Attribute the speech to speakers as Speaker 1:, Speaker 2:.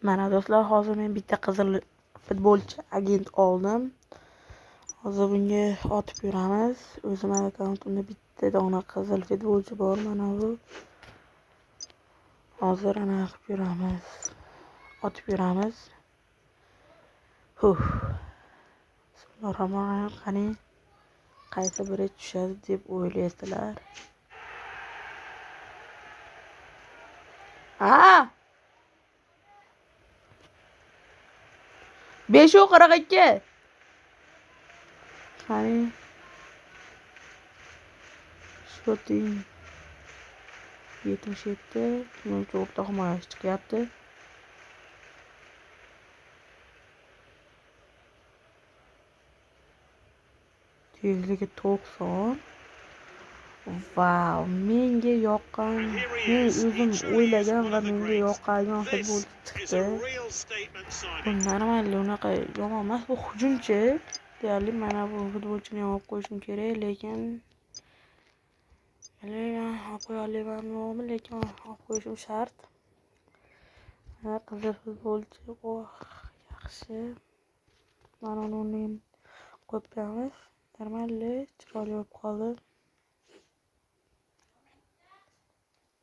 Speaker 1: Mana do'stlar, hozir men bitta qizil futbolchi agent oldim. Hozir bunga otib yuramiz. O'zim akkauntimda bitta dona qizil futbolchi bor, mana bu. Hozir ana qilib yuramiz. Otib yuramiz. Bismillahirrohmanirrohim. Qani qaysi biri tushadi deb o'ylaysizlar? 5:42. Qani shoting 77. Menimcha o'rta himoyachi chiqyapti. Tezligi 90. Vau, menga yoqqan, men o'zim o'ylagan va menga yoqqan futbolchi chiqdi. Bu normalniy unaqa yomon emas, bu hujumchi. Deyarli mana bu futbolchini olib qo'yishim kerak, lekin olib qo'ya olmayman, lekin olib qo'yishim shart. Mana qizil futbolchi, yaxshi. Mana uni qo'yib qo'yamiz. Normalniy, chiroyli bo'lib qoldi.